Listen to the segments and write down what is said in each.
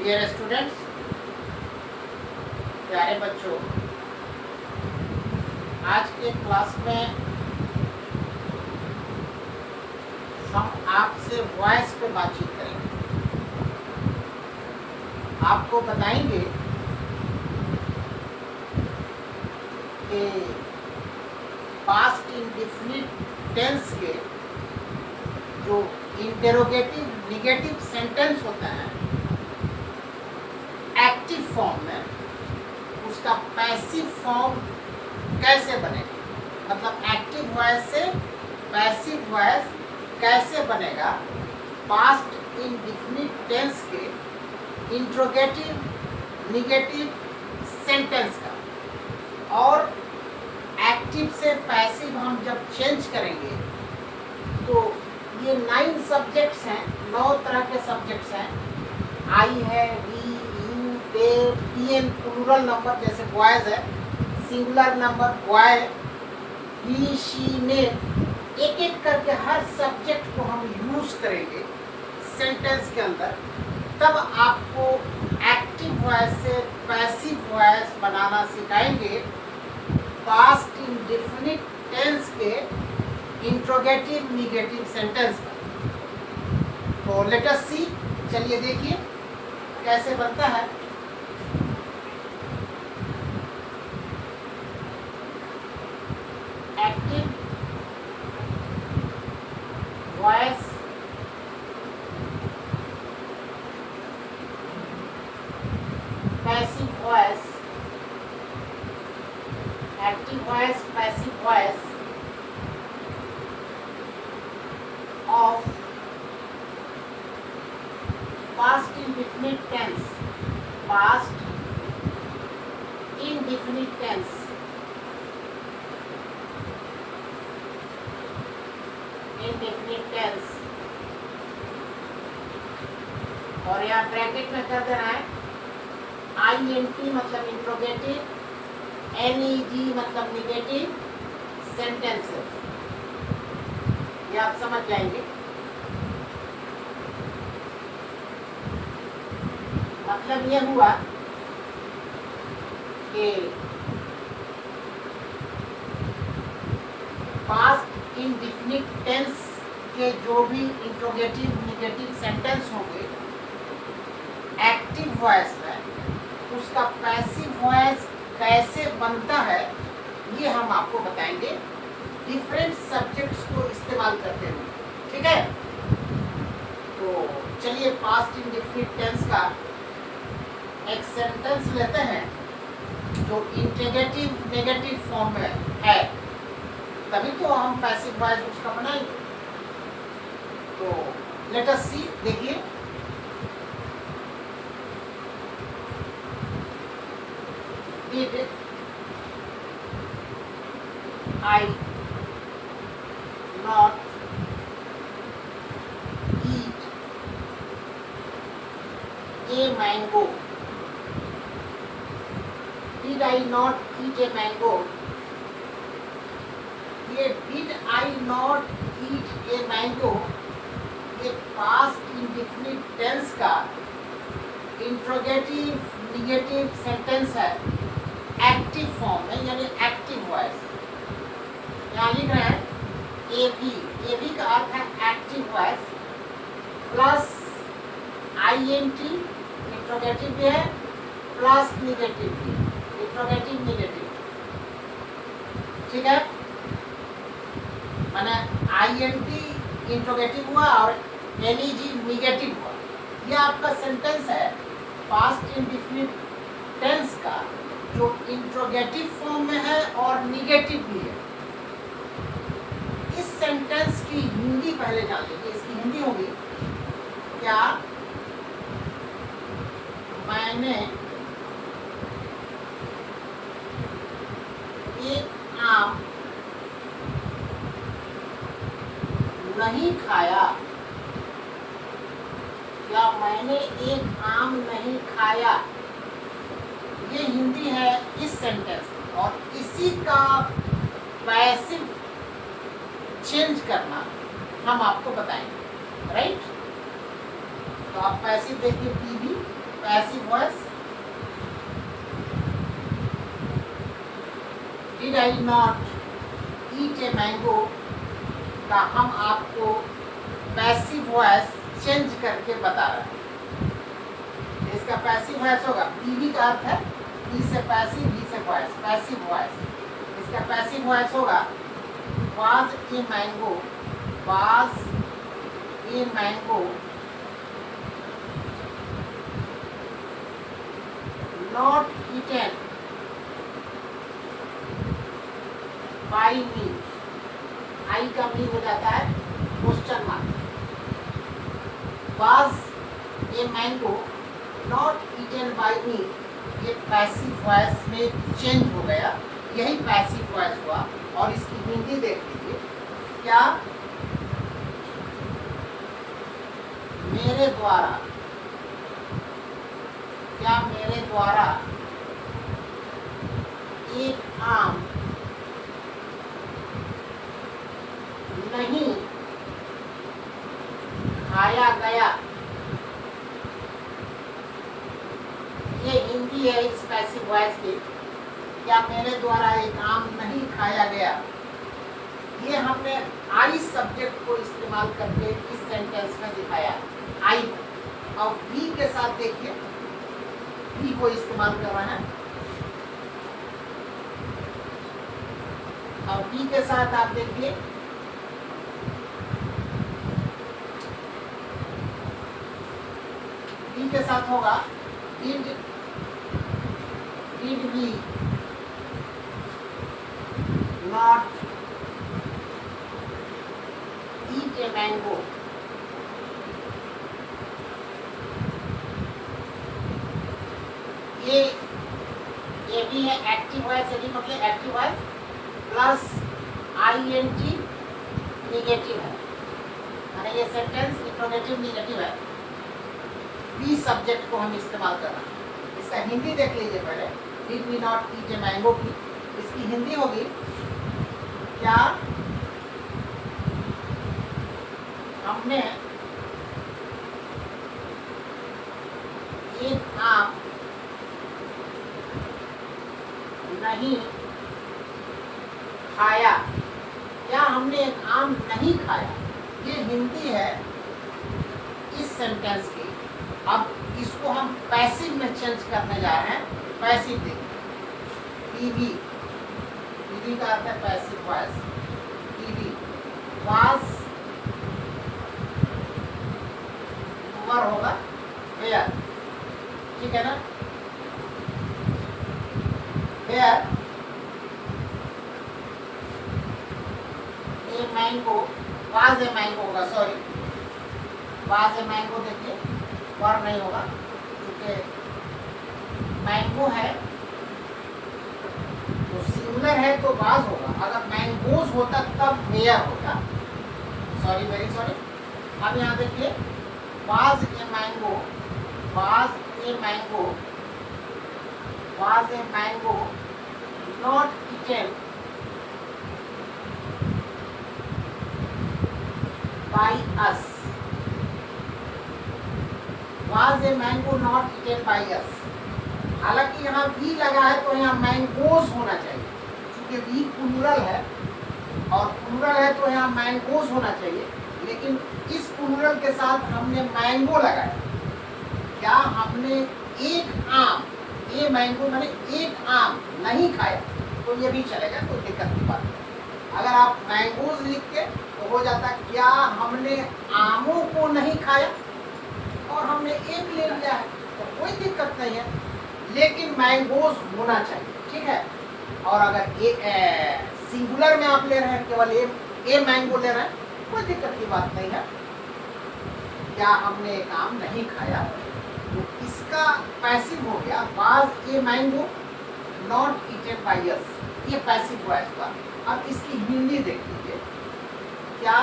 Dear students, प्यारे बच्चों, आज के क्लास में हम आपसे वॉइस पे बातचीत करेंगे। आपको बताएंगे कि पास्ट इंडेफिनिट टेंस के जो इंटेरोगेटिव निगेटिव सेंटेंस होता है एक्टिव फॉर्म में, उसका पैसिव फॉर्म कैसे बनेगा, मतलब एक्टिव वॉइस से पैसिव वॉइस कैसे बनेगा पास्ट इंडेफिनिट टेंस के इंट्रोगेटिव निगेटिव सेंटेंस का। और एक्टिव से पैसिव हम जब चेंज करेंगे तो ये 9 सब्जेक्ट्स हैं, 9 तरह के सब्जेक्ट्स हैं। आई है, we, you, they, TN plural number जैसे बॉयज है, singular number boy, he, she, ने, एक एक करके हर सब्जेक्ट को हम यूज करेंगे सेंटेंस के अंदर। तब आपको एक्टिव वॉइस से पैसिव वॉइस बनाना सिखाएंगे पास्ट इंडेफिनिट टेंस के इंट्रोगेटिव निगेटिव सेंटेंस का। तो लेट अस सी, चलिए देखिए कैसे बनता है। Active voice passive voice, active voice passive voice of past indefinite tense, past indefinite tense, indefinite tense। और यहाँ ब्रैकेट में कर देना है INT मतलब इंट्रोगेटिव, NEG मतलब निगेटिव सेंटेंसेस, ये आप समझ जाएंगे। मतलब ये हुआ कि पास्ट इंडेफिनिट टेंस के जो भी इंट्रोगेटिव निगेटिव सेंटेंस होंगे एक्टिव वॉइस में, उसका पैसिव वॉइस कैसे बनता है ये हम आपको बताएंगे डिफरेंट सब्जेक्ट्स को इस्तेमाल करते हुए। ठीक है, तो चलिए पास्ट इंडेफिनिट टेंस का एक सेंटेंस लेते हैं जो इंट्रोगेटिव नेगेटिव फॉर्म में है, तभी तो हम पैसिव वॉइस उसका बनाएंगे। तो लेट अस सी, देखिए did I not eat a mango? Did I not eat a mango? ये did I not eat a mango ये past indefinite tense का इंट्रोगेटिव निगेटिव सेंटेंस है एक्टिव फॉर्म में, यानी एक्टिव वॉइस। यहाँ लिख रहे हैं एवी, एवी का अर्थ है active voice plus INT interrogative भी है प्लस निगेटिव भी, इंट्रोगेटिव निगेटिव। ठीक है, माने INT इंट्रोगेटिव हुआ और NEG निगेटिव हुआ। यह आपका सेंटेंस है पास्ट इंडेफिनिट टेंस का जो इंट्रोगेटिव फॉर्म में है और निगेटिव भी है। इस सेंटेंस की हिंदी पहले जान लीजिए। इसकी हिंदी होगी, क्या मैंने एक आम नहीं खाया? क्या मैंने एक आम नहीं खाया? ये हिंदी है इस सेंटेंस, और इसी का पैसिव चेंज करना हम आपको बताएंगे। राइट, तो आप पैसिव देखिए, PV passive voice, did I not eat a mango का हम आपको पैसिव वॉइस चेंज करके बता रहे हैं। इसका पैसिव वॉइस होगा, पीवी का अर्थ है पी से पैसिव, वी से वॉइस, पैसिव वॉइस। इसका पैसिव वॉइस होगा was a mango, was a mango not eaten by me. I का मीन हो जाता है question mark. Was a mango not eaten by me, ये पैसिव वॉइस में चेंज हो गया, यही पैसिव वॉइस हुआ। और इसकी हिंदी देख लीजिए, क्या मेरे द्वारा, क्या मेरे द्वारा एक आम नहीं खाया गया। ये हिंदी है इस पैसिव वॉइस की। क्या मेरे द्वारा एक आम नहीं खाया गया, ये हमने आई सब्जेक्ट को इस्तेमाल करके इस सेंटेंस में दिखाया। आई को, और वी के साथ देखिए, वी को इस्तेमाल कर रहे हैं। और वी के साथ आप देखिए, वी के साथ होगा did we not eat a mango. ये भी है एक्टिव वॉइस, यदि मतलब active voice plus ING negative है, यानी ये सेंटेंस इंट्रोगेटिव निगेटिव है। वी सब्जेक्ट को हम इस्तेमाल कर रहे हैं। इसका हिंदी देख लीजिए पहले, did we not eat a mango की। इसकी हिंदी होगी, क्या हमने एक आम नहीं खाया, क्या हमने एक आम नहीं खाया। ये हिंदी है इस सेंटेंस की। अब इसको हम पैसिव में चेंज करने जा रहे हैं। पैसिव देखिए, पीवी, पीवी का अर्थ है passive voice. PV was were होगा वेयर, ठीक है ना। Were a mango, was a mango होगा, सॉरी वाज ए मैंगो, देखिए वर नहीं होगा क्योंकि मैंगो है तो सिंगुलर है तो वाज होगा। अगर मैंगोज होता तब वेयर होता, सॉरी वेरी सॉरी। अब यहाँ देखिए, was a mango, was a mango, was a mango not eaten by us. Was a mango not eaten by us. हालांकि यहाँ वी लगा है तो यहाँ मैंगोज होना चाहिए, क्योंकि वी प्लूरल है और प्लूरल है तो यहाँ मैंगोज होना चाहिए। लेकिन इस प्लूरल के साथ हमने मैंगो लगाया। क्या हमने एक आम, ये मैंगो मैंने एक आम नहीं खाया, तो ये भी चलेगा, कोई दिक्कत की बात नहीं। अगर आप मैंगोज लिख के तो हो जाता क्या हमने आमों को नहीं खाया और हमने एक ले लिया है, तो कोई दिक्कत नहीं है। लेकिन मैंगोज होना चाहिए, ठीक है। और अगर सिंगुलर में आप ले रहे हैं, केवल ए मैंगो ले रहे हैं, कोई दिक्कत की बात नहीं है। क्या हमने एक आम नहीं खाया, तो इसका पैसिव हो गया was a mango not eaten by us, ये पैसिव वॉइस हुआ। अब इसकी हिंदी देख लीजिए, क्या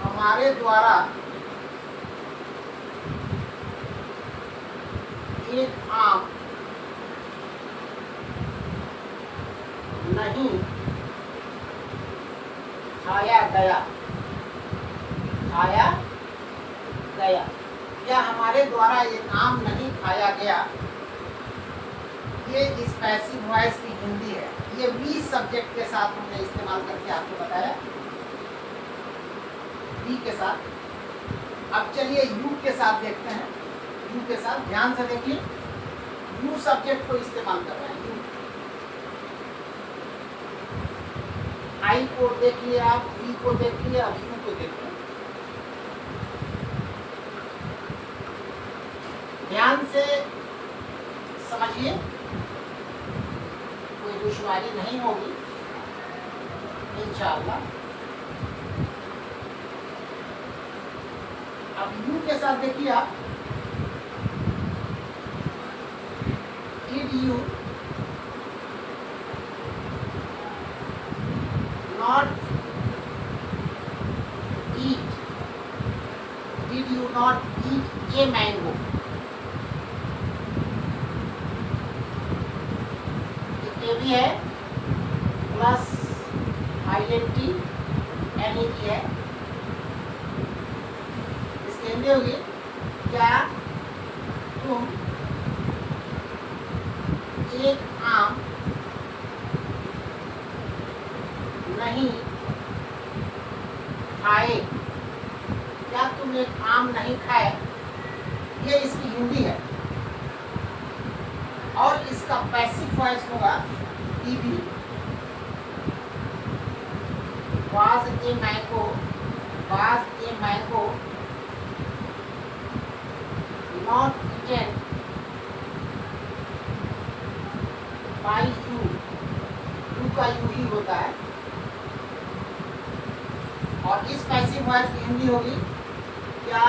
हमारे द्वारा एक आम नहीं खाया गया, खाया गया या हमारे द्वारा ये आम नहीं खाया गया, ये इस पैसिव वॉइस की हिंदी है। ये वी सब्जेक्ट के साथ हमने इस्तेमाल करके आपको बताया, वी के साथ। अब चलिए यू के साथ देखते हैं। यू के साथ ध्यान से देखिए, यू सब्जेक्ट को इस्तेमाल कर रहे हैं। यू, आई को देखिए आप, वी को देखिए, अब यू को देखिए। ध्यान से समझिए, कोई दुश्वारी नहीं होगी इंशाअल्लाह। अब यू के साथ देखिए आप, did you not eat, did you not eat a mango. ये भी है प्लस आईएनटी एनईटी है। इसकी हिंदी होगी, क्या तुम एक आम नहीं खाए, क्या तुम एक आम नहीं खाए, ये इसकी हिंदी है। और इसका पैसिव वॉइस होगा TV, was a mango, was a mango not eaten by you, you का यू ही होता है। और इस पैसिव वॉइस की हिंदी होगी, क्या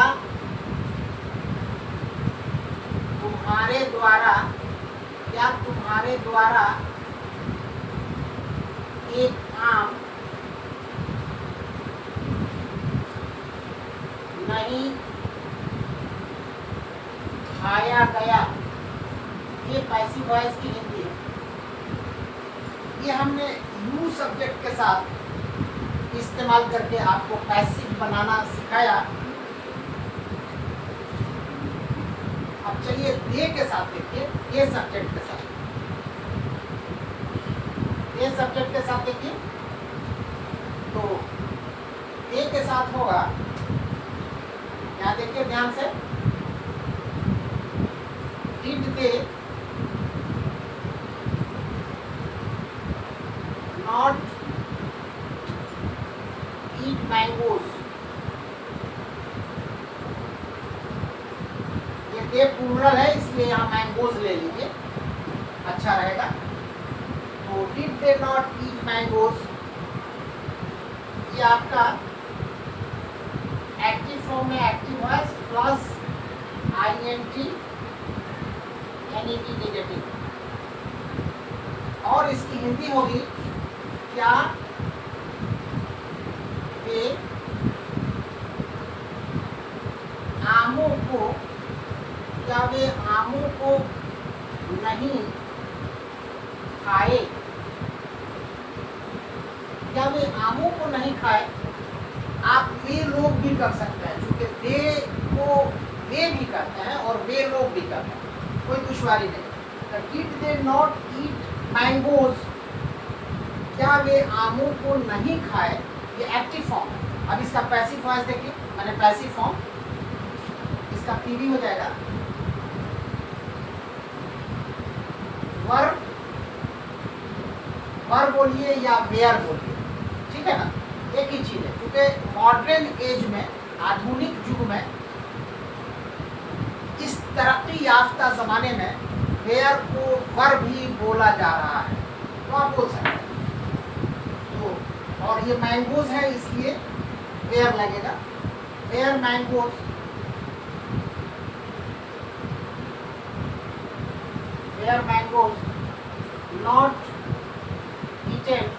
तुम्हारे द्वारा, क्या तुम्हारे द्वारा एक आम नहीं खाया गया, ये पैसिव वॉइस की हिंदी है। ये हमने यू सब्जेक्ट के साथ इस्तेमाल करके आपको पैसिव बनाना सिखाया। अब चलिए दे के साथ देखिए, ये सब्जेक्ट के साथ, ये सब्जेक्ट के साथ देखिए। तो दे के साथ होगा, यहाँ देखिए ध्यान से, did they not eat mangoes. ये दे प्लूरल है, इसलिए यहाँ मैंगोज ले लीजिए, अच्छा रहेगा। तो did they not eat mangoes, ये आपका एक्टिव फॉर्म में active voice plus INT NET negative. और इसकी हिंदी होगी, क्या वे आमों को, क्या वे आमों को नहीं खाए, क्या वे आमों को नहीं खाए। आप वे लोग भी कर सकते हैं, क्योंकि वे को वे भी करते हैं और वे लोग भी करते हैं, कोई दुश्वारी नहीं। Did they not eat mangoes, क्या वे आमों को नहीं खाए, ये एक्टिव फॉर्म है। अब इसका पैसिव वॉइस देखिए, मैंने पैसिव फॉर्म, इसका पीवी हो जाएगा वर्ब, वर्ब बोलिए या वेयर बोलिए, ठीक है ना, एक ही चीज है। क्योंकि मॉडर्न एज में, आधुनिक युग में, इस तरक्की याफ्ता जमाने में वेयर को वर्ब ही बोला जा रहा है, तो आप बोल सकते हैं। तो और ये मैंगोज है, इसलिए वेयर लगेगा, were mangoes, were mangoes not eaten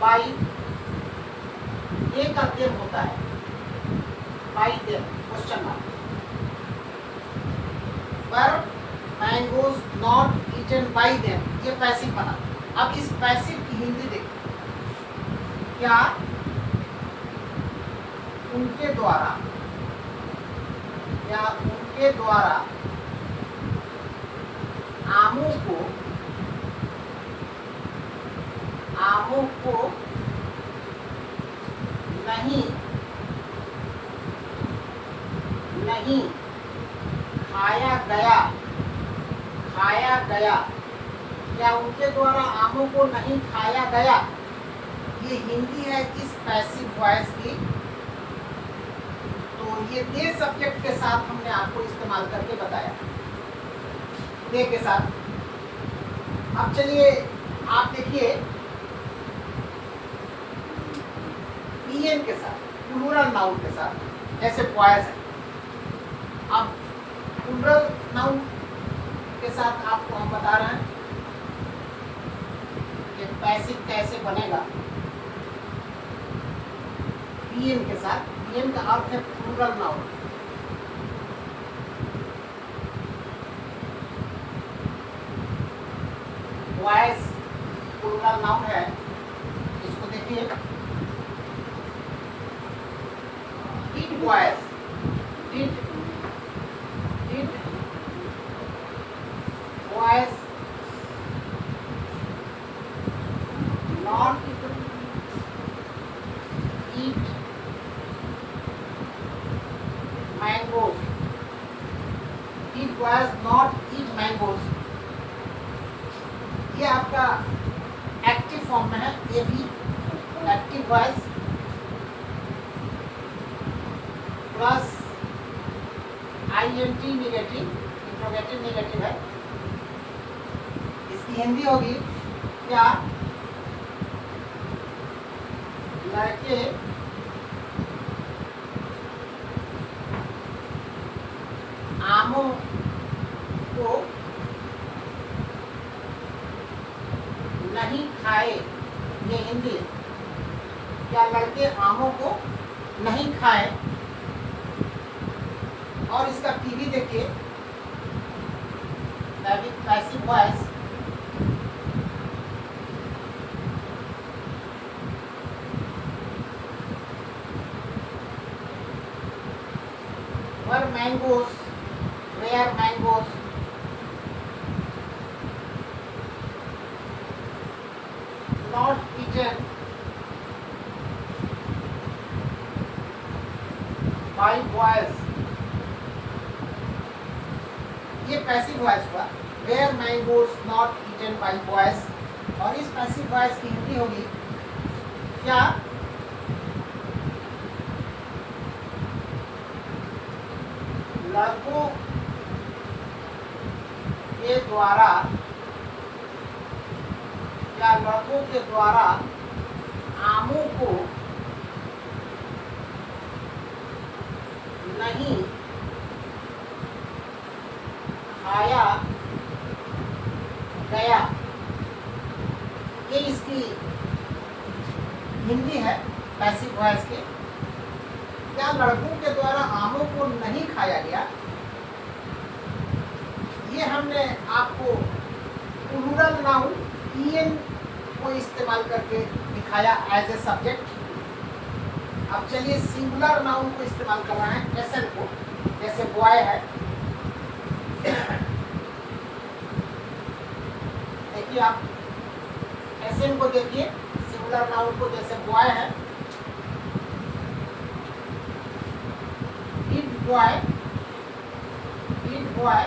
by, ये का देम होता है, बाई देम क्वेश्चन मार्क, पर mangoes not eaten by them, ये पैसिव बना। अब इस पैसिव की हिंदी देखिए, क्या उनके द्वारा या उनके द्वारा आमों को नहीं खाया गया या उनके द्वारा आमों को नहीं खाया गया, ये हिंदी है इस पैसिव वॉइस की। तो ये दे सब्जेक्ट के साथ हमने आपको इस्तेमाल करके बताया, दे के साथ। अब चलिए आप देखिए पीएन के साथ, प्लूरल नाउन के साथ, जैसे बॉयज है। अब प्लूरल नाउन के साथ आपको हम बता रहे हैं कि पैसिव कैसे बनेगा पीएन के साथ। पीएन का अर्थ है plural noun. Boys plural noun है, इसको देखिए। Did boys, did boys not eat mangoes, did boys not eat mangoes. ये आपका एक्टिव फॉर्म में है, ये भी active voice plus INT negative, interrogative negative है। इसकी हिंदी होगी क्या लड़के आमों को नहीं खाए, ये हिंदी है। क्या लड़के आमों को नहीं खाए। और इसका पीवी देखिए, passive voice were mangoes, were mangoes, not eaten by boys। ये पैसिव वॉइस हुआ, where mangoes not eaten by boys। और इस पैसिव वॉइस की हिंदी होगी क्या लड़कों के द्वारा या लड़कों के द्वारा आमों को नहीं खाया गया, ये इसकी हिंदी है पैसिव वॉइस के। क्या लड़कों के द्वारा आमों को नहीं खाया गया, ये हमने आपको प्लूरल नाउन पीएन को इस्तेमाल करके दिखाया एज ए सब्जेक्ट। अब चलिए सिंगुलर नाउन को इस्तेमाल कर रहे हैं, एसएन को। जैसे बॉय है, देखिए आप एसएन को देखिए, सिंगुलर नाउन को, जैसे बॉय है। Did boy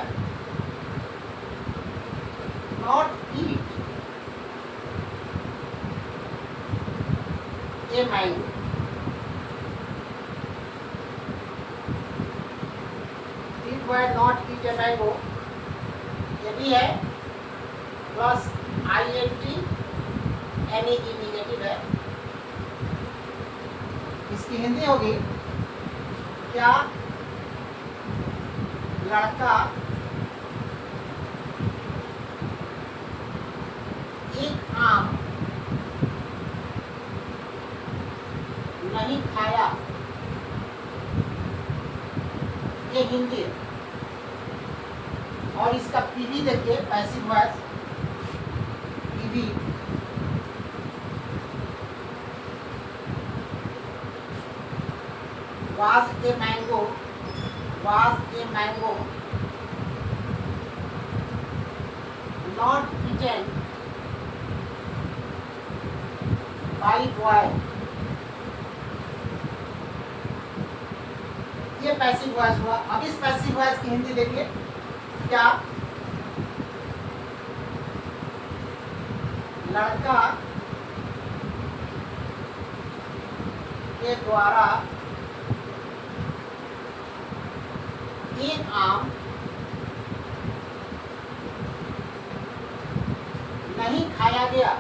not eat a mango. Did boy not eat a mango, ये भी है, प्लस INT NEG नेगेटिव है। इसकी हिंदी होगी क्या लड़का एक आम नहीं खाया, ये हिंदी है। और इसका पीवी देखिए, passive voice PV was a mango, was a mango not eaten by boy। ये पैसिव वॉइस हुआ। अब इस पैसिव वॉइस की हिंदी देखिए क्या, लड़का के द्वारा एक आम नहीं खाया गया,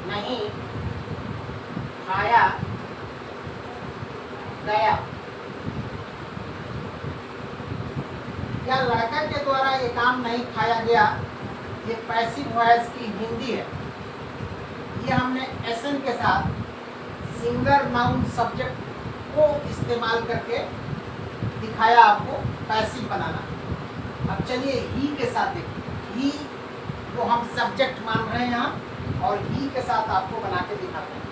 नहीं खाया गया। या लड़का के द्वारा ये काम नहीं खाया गया, ये पैसिव वॉइस की हिंदी है। ये हमने एसएन के साथ सिंगुलर नाउन सब्जेक्ट को इस्तेमाल करके दिखाया आपको पैसिव बनाना। अब चलिए ही के साथ देखिए, ही को हम सब्जेक्ट मान रहे हैं यहाँ और ही के साथ आपको बना के दिखाते हैं।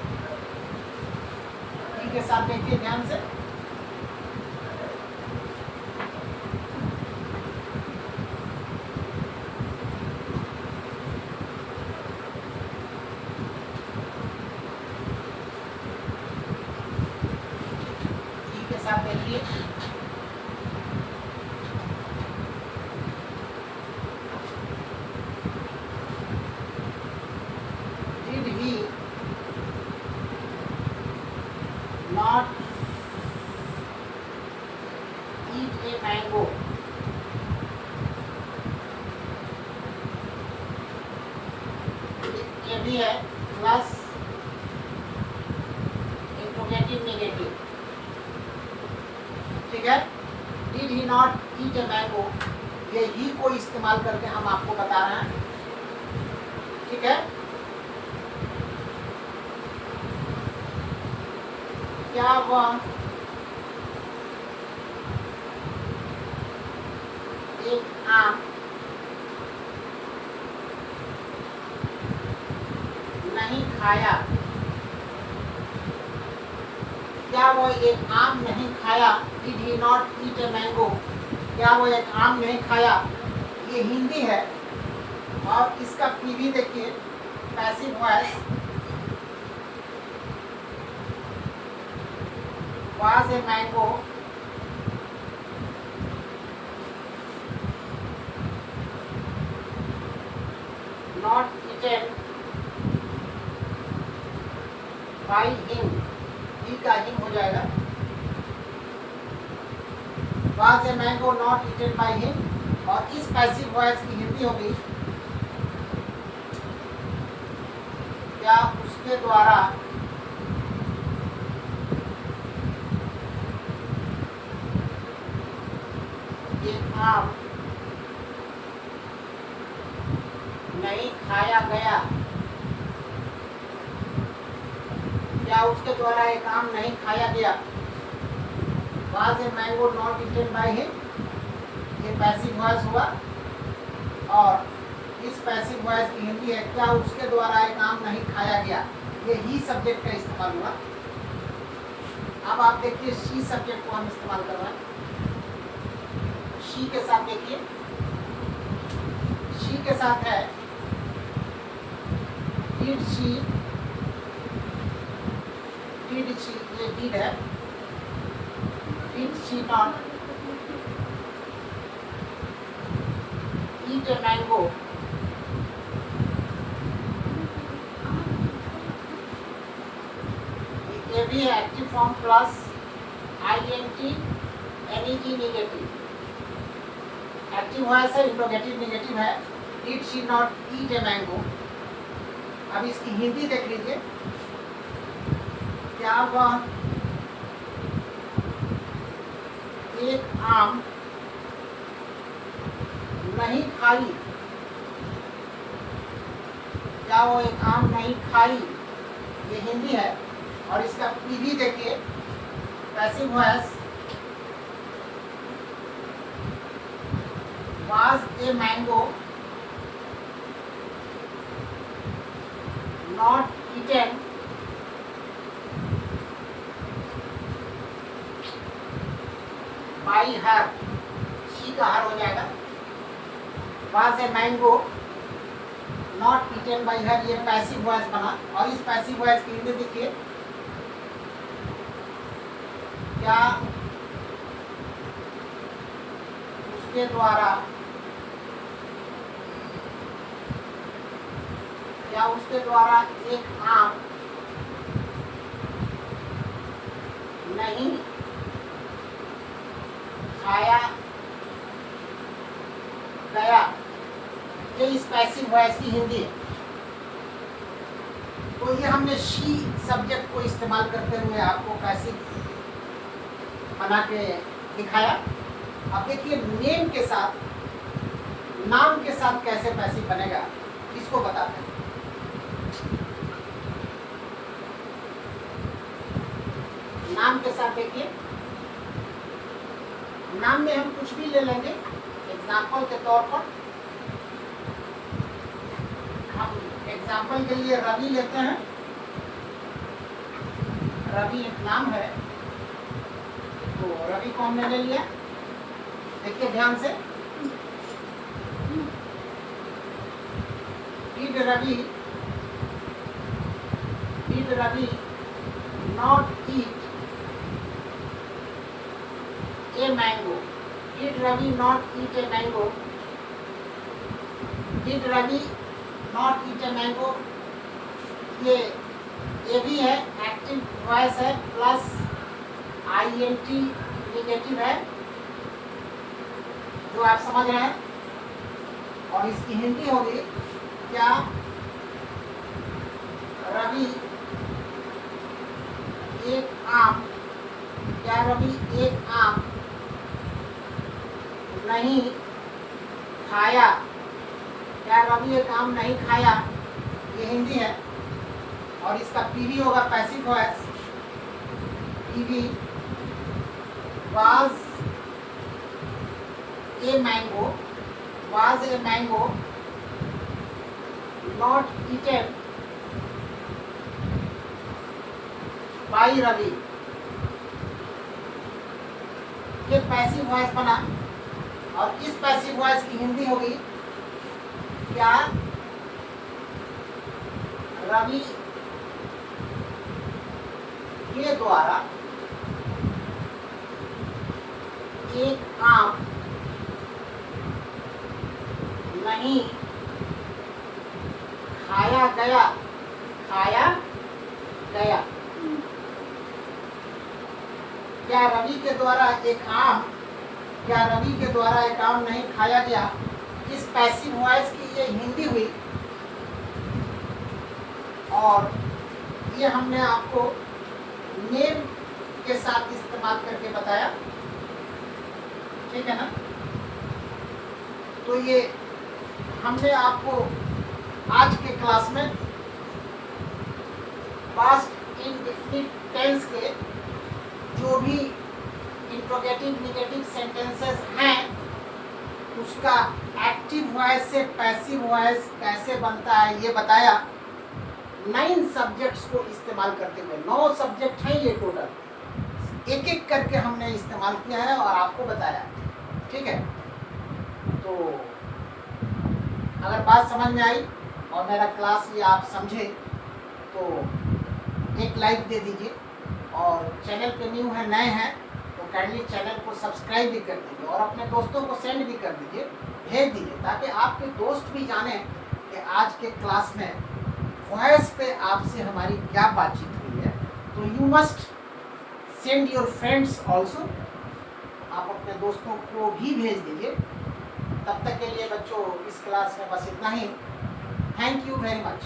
ही के साथ देखिए ध्यान से, ही के साथ देखिए not eat a mango। ये भी है प्लस इंट्रोगेटिव नेगेटिव, ठीक है। Did he not eat a mango, ये ही को इस्तेमाल करके हम आपको बता रहे हैं, ठीक है। क्या वह एक आम नहीं खाया, क्या वो एक आम नहीं खाया। Did he not eat a mango, क्या वो एक आम नहीं खाया, ये हिंदी है। और इसका पीवी देखिए passive voice, was a mango not eaten by him, ही का हिम हो जाएगा। was a mango not eaten by him, और इस पैसिव वॉइस की हिंदी होगी क्या उसके द्वारा एक आम नहीं खाया गया, क्या उसके द्वारा एक आम नहीं खाया गया। Was a mango not eaten by him, ये पैसिव वॉइस हुआ। और इस पैसिव वॉइस की हिंदी है क्या उसके द्वारा एक आम नहीं खाया गया, ये ही सब्जेक्ट का इस्तेमाल हुआ। अब आप देखिए शी सब्जेक्ट को हम इस्तेमाल कर रहे हैं। शी के साथ देखिए, शी के साथ है did she, ये did है। did she not eat a mango, ये भी है active form plus INT NEG negative. Active voice है, इंट्रोगेटिव नेगेटिव है। Did she not eat a mango, अब इसकी हिंदी देख लीजिए क्या वह एक आम नहीं खाई, क्या वो एक आम नहीं खाई, ये हिंदी है। और इसका पीवी देखिए passive voice, was a mango not eaten was a mango not eaten by her, ये पैसिव वॉइस बना। और इस पैसिव वॉइस की हिंदी देखिए, क्या उसके द्वारा एक आम नहीं खाया गया, ये इस पैसिव वॉइस की हिंदी है। तो ये हमने शी सब्जेक्ट को इस्तेमाल करते हुए आपको पैसिव बना के दिखाया। अब देखिए नेम के साथ, नाम के साथ कैसे पैसिव बनेगा, इसको बताते हैं। नाम के साथ देखिए, नाम में हम कुछ भी ले लेंगे। एग्जाम्पल के तौर पर हम एग्जाम्पल के लिए रवि लेते हैं। रवि एक नाम है, तो रवि को हमने ले लिया। देखिए ध्यान से, Did Ravi not eat a mango? Did Ravi not eat a mango? Did Ravi not eat a mango? ये भी है, एक्टिव वॉइस है, प्लस INT निगेटिव है, जो आप समझ रहे हैं। और इसकी हिंदी होगी, क्या रवि एक आम नहीं खाया? क्या रवि एक आम नहीं खाया, ये हिंदी है। और इसका PV होगा passive voice, PV was a mango not eaten by Ravi। ये पैसिव वॉइस बना। और इस पैसिव वॉइस की हिंदी होगी, क्या रवि के द्वारा एक आम नहीं खाया गया। क्या रवि के द्वारा एक आम नहीं खाया गया, इस पैसिव वॉइस की ये हिंदी हुई। और ये हमने आपको नेम के साथ इस्तेमाल करके बताया, ठीक है ना। तो ये हमने आपको आज के क्लास में पास्ट इंडेफिनिट टेंस के जो भी इंट्रोगेटिव निगेटिव सेंटेंसेस हैं, उसका एक्टिव वॉइस से पैसिव वॉइस कैसे बनता है ये बताया। 9 सब्जेक्ट्स को इस्तेमाल करते हुए, 9 सब्जेक्ट हैं ये टोटल, एक एक करके हमने इस्तेमाल किया है और आपको बताया, ठीक है। तो अगर बात समझ में आई और मेरा क्लास ये आप समझे तो एक लाइक दे दीजिए। और चैनल पे न्यू है, नए हैं, तो काइंडली चैनल को सब्सक्राइब भी कर दीजिए और अपने दोस्तों को सेंड भी कर दीजिए, भेज दीजिए, ताकि आपके दोस्त भी जाने कि आज के क्लास में वॉइस पे आपसे हमारी क्या बातचीत हुई है। तो you must send your friends also, आप अपने दोस्तों को भी भेज दीजिए। तब तक के लिए बच्चों इस क्लास में बस इतना ही। Thank you very much.